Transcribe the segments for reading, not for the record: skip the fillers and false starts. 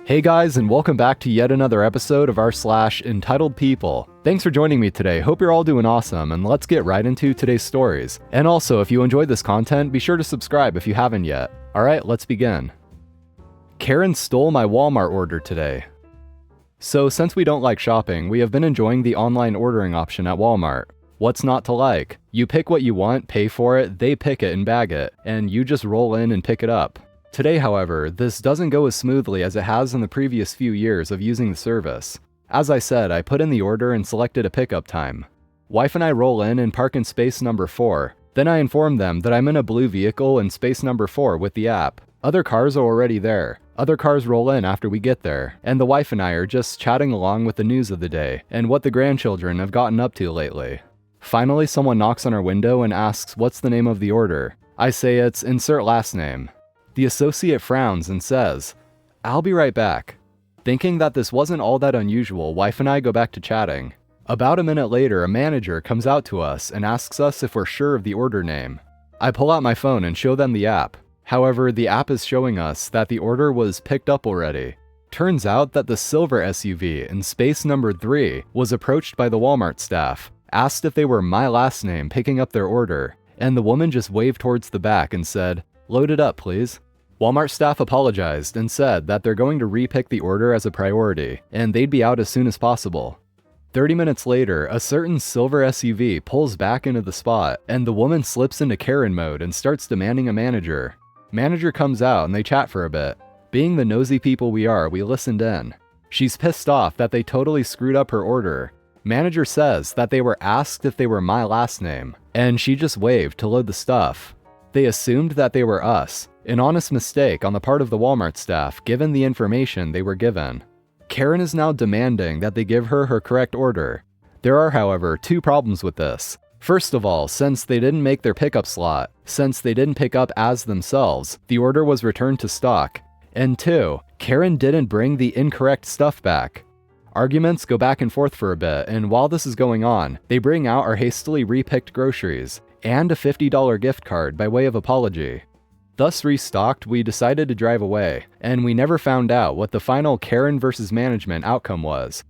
Hey guys, and welcome back to yet another episode of our entitled People. Thanks for joining me today. Hope you're all doing awesome, and let's get right into today's stories. And also, if you enjoyed this content, be sure to subscribe if you haven't yet. Alright, let's begin. Karen stole my Walmart order today. So since we don't like shopping, we have been enjoying the online ordering option at Walmart. What's not to like? You pick what you want, pay for it, they pick it and bag it, and you just roll in and pick it up. Today, however, this doesn't go as smoothly as it has in the previous few years of using the service. As I said, I put in the order and selected a pickup time. Wife and I roll in and park in space number 4. Then I inform them that I'm in a blue vehicle in space number 4 with the app. Other cars are already there. Other cars roll in after we get there, and the wife and I are just chatting along with the news of the day and what the grandchildren have gotten up to lately. Finally, someone knocks on our window and asks what's the name of the order. I say it's insert last name. The associate frowns and says, "I'll be right back." Thinking that this wasn't all that unusual, wife and I go back to chatting. About a minute later, a manager comes out to us and asks us if we're sure of the order name. I pull out my phone and show them the app. However, the app is showing us that the order was picked up already. Turns out that the silver SUV in space number 3 was approached by the Walmart staff, asked if they were my last name picking up their order, and the woman just waved towards the back and said, "Load it up, please." Walmart staff apologized and said that they're going to re-pick the order as a priority, and they'd be out as soon as possible. 30 minutes later, a certain silver SUV pulls back into the spot, and the woman slips into Karen mode and starts demanding a manager. Manager comes out and they chat for a bit. Being the nosy people we are, we listened in. She's pissed off that they totally screwed up her order. Manager says that they were asked if they were my last name, and she just waved to load the stuff. They assumed that they were us. An honest mistake on the part of the Walmart staff, given the information they were given. Karen is now demanding that they give her her correct order. There are, however, 2 problems with this. First of all, since they didn't make their pickup slot, since they didn't pick up as themselves, the order was returned to stock. And 2, Karen didn't bring the incorrect stuff back. Arguments go back and forth for a bit, and while this is going on, they bring out our hastily re-picked groceries and a $50 gift card by way of apology. Thus restocked, we decided to drive away, and we never found out what the final Karen versus management outcome was.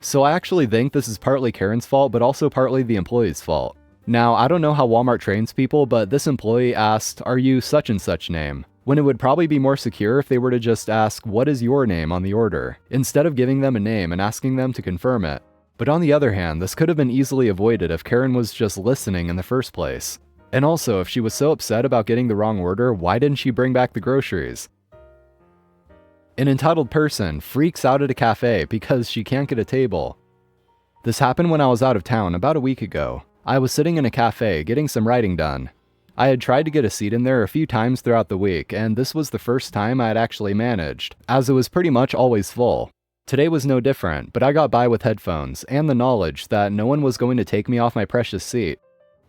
So I actually think this is partly Karen's fault, but also partly the employee's fault. Now, I don't know how Walmart trains people, but this employee asked, "Are you such and such name?" When it would probably be more secure if they were to just ask, "What is your name?" on the order, instead of giving them a name and asking them to confirm it. But on the other hand, this could have been easily avoided if Karen was just listening in the first place. And also, if she was so upset about getting the wrong order, why didn't she bring back the groceries? An entitled person freaks out at a cafe because she can't get a table. This happened when I was out of town about a week ago. I was sitting in a cafe getting some writing done. I had tried to get a seat in there a few times throughout the week, and this was the first time I had actually managed, as it was pretty much always full. Today was no different, but I got by with headphones and the knowledge that no one was going to take me off my precious seat.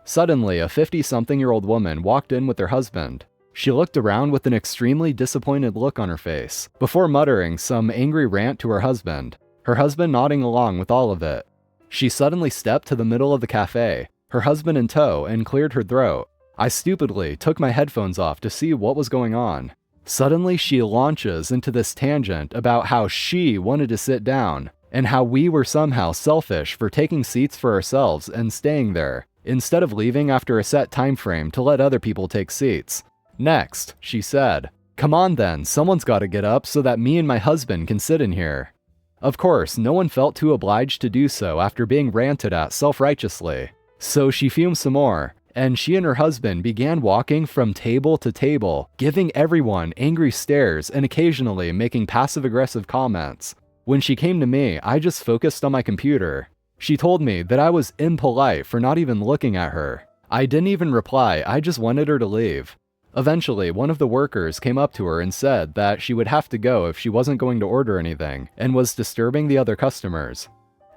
Suddenly, a 50-something-year-old woman walked in with her husband. She looked around with an extremely disappointed look on her face, before muttering some angry rant to her husband nodding along with all of it. She suddenly stepped to the middle of the cafe, her husband in tow, and cleared her throat. I stupidly took my headphones off to see what was going on. Suddenly, she launches into this tangent about how she wanted to sit down, and how we were somehow selfish for taking seats for ourselves and staying there, instead of leaving after a set time frame to let other people take seats. Next, she said, "Come on then, someone's gotta get up so that me and my husband can sit in here." Of course, no one felt too obliged to do so after being ranted at self-righteously. So she fumed some more, and she and her husband began walking from table to table, giving everyone angry stares and occasionally making passive-aggressive comments. When she came to me, I just focused on my computer. She told me that I was impolite for not even looking at her. I didn't even reply, I just wanted her to leave. Eventually, one of the workers came up to her and said that she would have to go if she wasn't going to order anything, and was disturbing the other customers.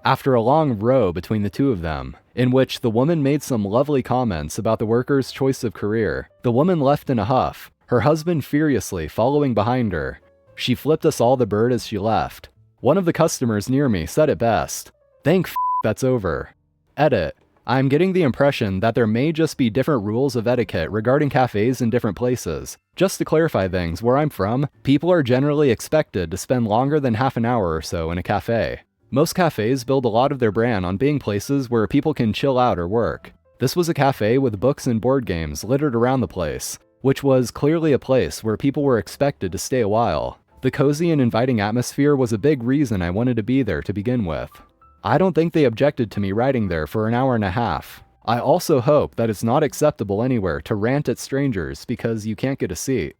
After a long row between the 2 of them, in which the woman made some lovely comments about the worker's choice of career, the woman left in a huff, her husband furiously following behind her. She flipped us all the bird as she left. One of the customers near me said it best, "Thank f*** that's over." Edit. I'm getting the impression that there may just be different rules of etiquette regarding cafes in different places. Just to clarify things, where I'm from, people are generally expected to spend longer than half an hour or so in a cafe. Most cafes build a lot of their brand on being places where people can chill out or work. This was a cafe with books and board games littered around the place, which was clearly a place where people were expected to stay a while. The cozy and inviting atmosphere was a big reason I wanted to be there to begin with. I don't think they objected to me riding there for an hour and a half. I also hope that it's not acceptable anywhere to rant at strangers because you can't get a seat.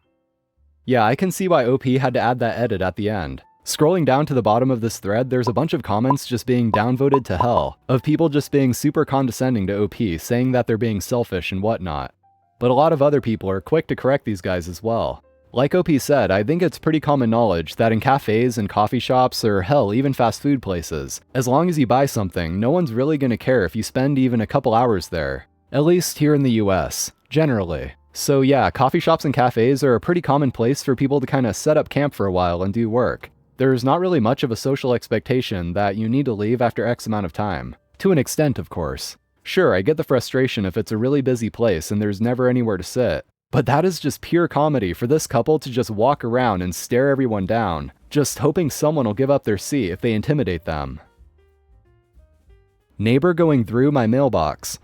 Yeah, I can see why OP had to add that edit at the end. Scrolling down to the bottom of this thread, there's a bunch of comments just being downvoted to hell, of people just being super condescending to OP, saying that they're being selfish and whatnot. But a lot of other people are quick to correct these guys as well. Like OP said, I think it's pretty common knowledge that in cafes and coffee shops, or hell, even fast food places, as long as you buy something, no one's really gonna care if you spend even a couple hours there. At least here in the US, generally. So yeah, coffee shops and cafes are a pretty common place for people to kinda set up camp for a while and do work. There's not really much of a social expectation that you need to leave after X amount of time. To an extent, of course. Sure, I get the frustration if it's a really busy place and there's never anywhere to sit. But that is just pure comedy for this couple to just walk around and stare everyone down, just hoping someone will give up their seat if they intimidate them. Neighbor going through my mailbox.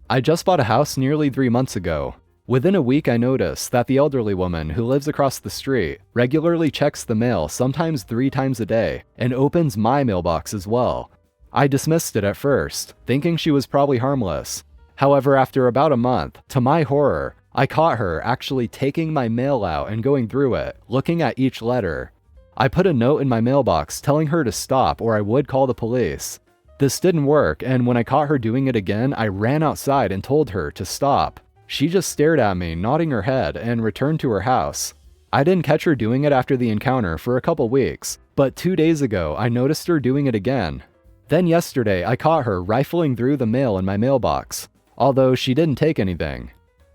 I just bought a house nearly 3 months ago. Within a week I noticed that the elderly woman who lives across the street regularly checks the mail sometimes 3 times a day and opens my mailbox as well. I dismissed it at first, thinking she was probably harmless. However, after about a month, to my horror, I caught her actually taking my mail out and going through it, looking at each letter. I put a note in my mailbox telling her to stop or I would call the police. This didn't work, and when I caught her doing it again, I ran outside and told her to stop. She just stared at me, nodding her head, and returned to her house. I didn't catch her doing it after the encounter for a couple weeks, but 2 days ago I noticed her doing it again. Then yesterday I caught her rifling through the mail in my mailbox, although she didn't take anything.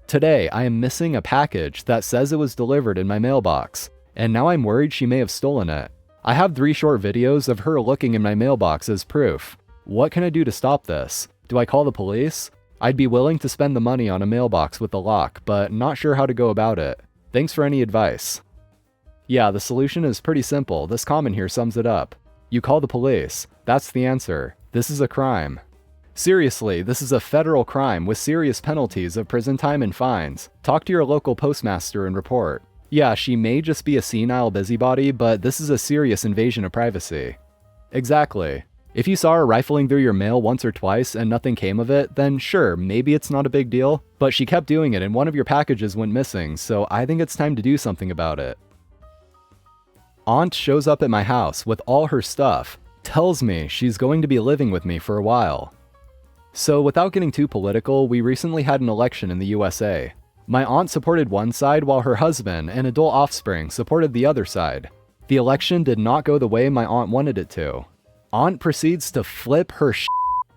Today, I am missing a package that says it was delivered in my mailbox, and now I'm worried she may have stolen it. I have 3 short videos of her looking in my mailbox as proof. What can I do to stop this? Do I call the police? I'd be willing to spend the money on a mailbox with a lock, but not sure how to go about it. Thanks for any advice. Yeah, the solution is pretty simple. This comment here sums it up. You call the police. That's the answer. This is a crime. Seriously, this is a federal crime with serious penalties of prison time and fines. Talk to your local postmaster and report. Yeah, she may just be a senile busybody, but this is a serious invasion of privacy. Exactly. If you saw her rifling through your mail once or twice and nothing came of it, then sure, maybe it's not a big deal, but she kept doing it and one of your packages went missing, so I think it's time to do something about it. Aunt shows up at my house with all her stuff, tells me she's going to be living with me for a while. So without getting too political, we recently had an election in the USA. My aunt supported one side while her husband and adult offspring supported the other side. The election did not go the way my aunt wanted it to. Aunt proceeds to flip her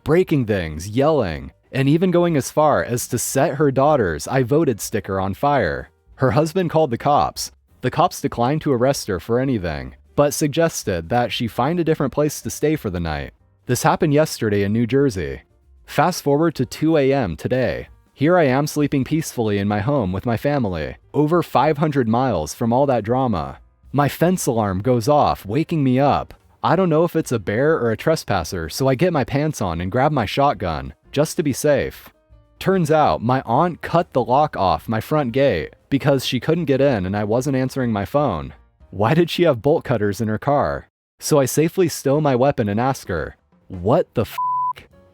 breaking things, yelling, and even going as far as to set her daughter's "I voted" sticker on fire. Her husband called the cops. The cops declined to arrest her for anything, but suggested that she find a different place to stay for the night. This happened yesterday in New Jersey. Fast forward to 2 a.m. today. Here I am sleeping peacefully in my home with my family, over 500 miles from all that drama. My fence alarm goes off, waking me up. I don't know if it's a bear or a trespasser, so I get my pants on and grab my shotgun, just to be safe. Turns out, my aunt cut the lock off my front gate because she couldn't get in and I wasn't answering my phone. Why did she have bolt cutters in her car? So I safely stow my weapon and ask her, "What the f***?"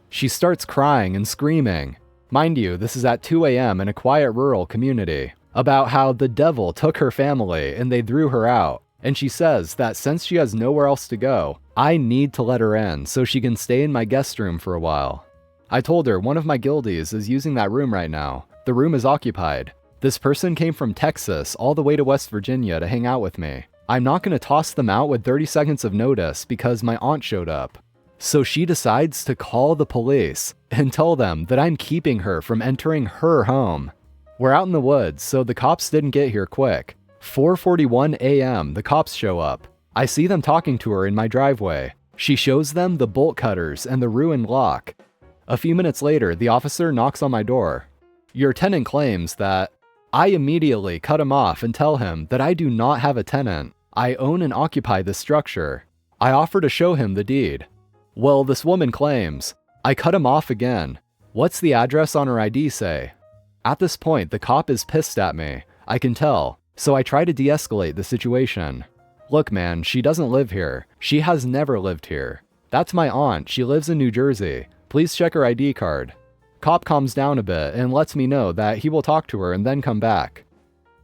She starts crying and screaming. Mind you, this is at 2 a.m. in a quiet rural community, about how the devil took her family and they threw her out. And she says that since she has nowhere else to go, I need to let her in so she can stay in my guest room for a while. I told her one of my guildies is using that room right now. The room is occupied. This person came from Texas all the way to West Virginia to hang out with me. I'm not going to toss them out with 30 seconds of notice because my aunt showed up. So she decides to call the police and tell them that I'm keeping her from entering her home. We're out in the woods, so the cops didn't get here quick. 4:41 a.m., the cops show up. I see them talking to her in my driveway. She shows them the bolt cutters and the ruined lock. A few minutes later, the officer knocks on my door. Your tenant claims that I immediately cut him off and tell him that I do not have a tenant. I own and occupy this structure. I offer to show him the deed. Well, this woman claims. I cut him off again. What's the address on her ID say? At this point, the cop is pissed at me. I can tell. So I try to de-escalate the situation. Look, man, she doesn't live here. She has never lived here. That's my aunt. She lives in New Jersey. Please check her ID card. Cop calms down a bit and lets me know that he will talk to her and then come back.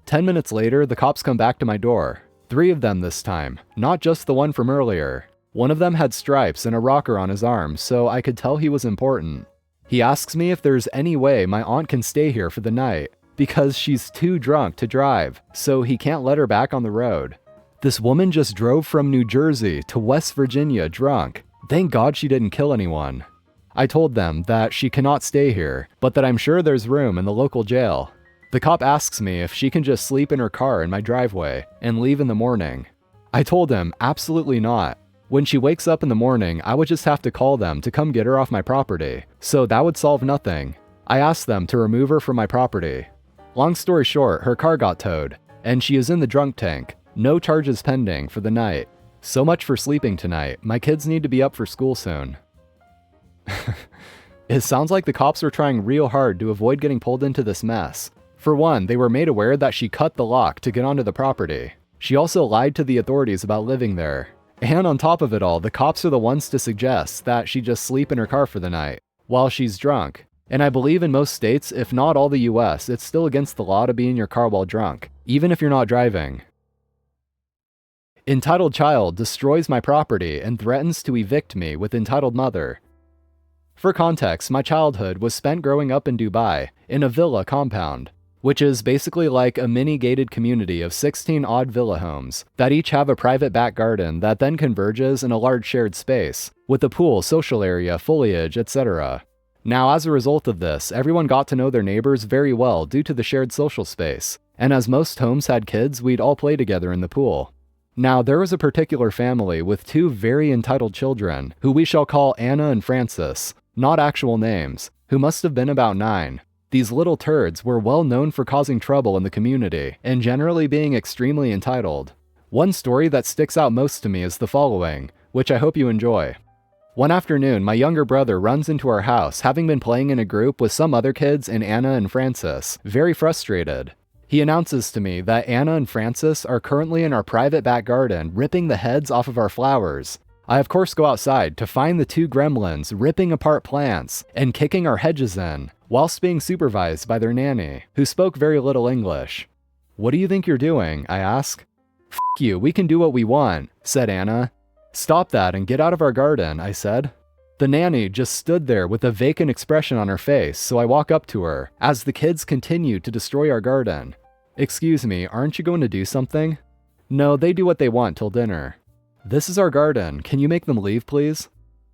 10 minutes later, the cops come back to my door. 3 of them this time, not just the one from earlier. One of them had stripes and a rocker on his arm, so I could tell he was important. He asks me if there's any way my aunt can stay here for the night, because she's too drunk to drive, so he can't let her back on the road. This woman just drove from New Jersey to West Virginia drunk. Thank God she didn't kill anyone. I told them that she cannot stay here, but that I'm sure there's room in the local jail. The cop asks me if she can just sleep in her car in my driveway and leave in the morning. I told him absolutely not. When she wakes up in the morning, I would just have to call them to come get her off my property, so that would solve nothing. I asked them to remove her from my property. Long story short, her car got towed, and she is in the drunk tank. No charges pending for the night. So much for sleeping tonight. My kids need to be up for school soon. It sounds like the cops were trying real hard to avoid getting pulled into this mess. For one, they were made aware that she cut the lock to get onto the property. She also lied to the authorities about living there. And on top of it all, the cops are the ones to suggest that she just sleep in her car for the night, while she's drunk. And I believe in most states, if not all the US, it's still against the law to be in your car while drunk, even if you're not driving. Entitled child destroys my property and threatens to evict me with entitled mother. For context, my childhood was spent growing up in Dubai, in a villa compound, which is basically like a mini gated community of 16 odd villa homes that each have a private back garden that then converges in a large shared space, with a pool, social area, foliage, etc. Now, as a result of this, everyone got to know their neighbors very well due to the shared social space, and as most homes had kids, we'd all play together in the pool. Now, there was a particular family with 2 very entitled children, who we shall call Anna and Francis, not actual names, who must have been about 9. These little turds were well known for causing trouble in the community, and generally being extremely entitled. One story that sticks out most to me is the following, which I hope you enjoy. One afternoon, my younger brother runs into our house, having been playing in a group with some other kids and Anna and Francis, very frustrated. He announces to me that Anna and Francis are currently in our private back garden ripping the heads off of our flowers. I of course go outside to find the 2 gremlins ripping apart plants and kicking our hedges in, whilst being supervised by their nanny, who spoke very little English. "What do you think you're doing?" I ask. "F you, we can do what we want," said Anna. "Stop that and get out of our garden," I said. The nanny just stood there with a vacant expression on her face, so I walk up to her, as the kids continue to destroy our garden. "Excuse me, aren't you going to do something?" "No, they do what they want till dinner." "This is our garden. Can you make them leave, please?"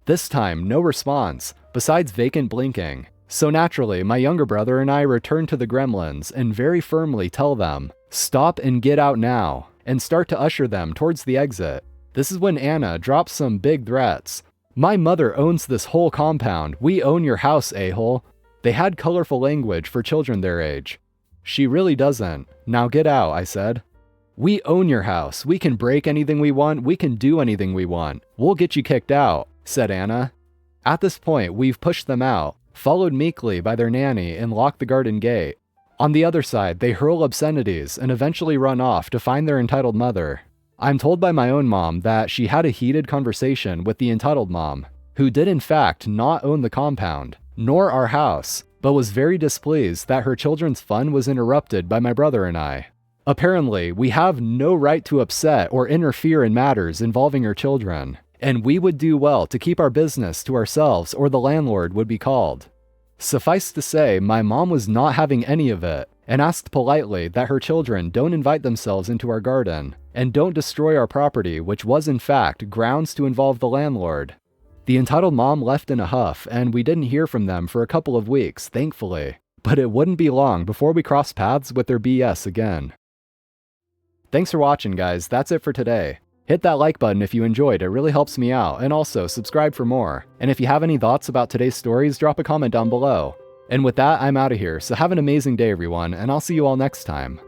This time, no response, besides vacant blinking. So naturally, my younger brother and I return to the gremlins and very firmly tell them, "Stop and get out now," and start to usher them towards the exit. This is when Anna drops some big threats. "My mother owns this whole compound. We own your house, a-hole." They had colorful language for children their age. "She really doesn't. Now get out," I said. "We own your house. We can break anything we want. We can do anything we want. We'll get you kicked out," said Anna. At this point, we've pushed them out, followed meekly by their nanny, and locked the garden gate. On the other side, they hurl obscenities and eventually run off to find their entitled mother. I'm told by my own mom that she had a heated conversation with the entitled mom, who did in fact not own the compound, nor our house, but was very displeased that her children's fun was interrupted by my brother and I. Apparently, we have no right to upset or interfere in matters involving her children, and we would do well to keep our business to ourselves or the landlord would be called. Suffice to say, my mom was not having any of it, and asked politely that her children don't invite themselves into our garden, and don't destroy our property, which was in fact grounds to involve the landlord. The entitled mom left in a huff, and we didn't hear from them for a couple of weeks, thankfully, but it wouldn't be long before we crossed paths with their BS again. Thanks for watching, guys. That's it for today. Hit that like button if you enjoyed, it really helps me out, and also subscribe for more. And if you have any thoughts about today's stories, drop a comment down below. And with that, I'm out of here, so have an amazing day everyone, and I'll see you all next time.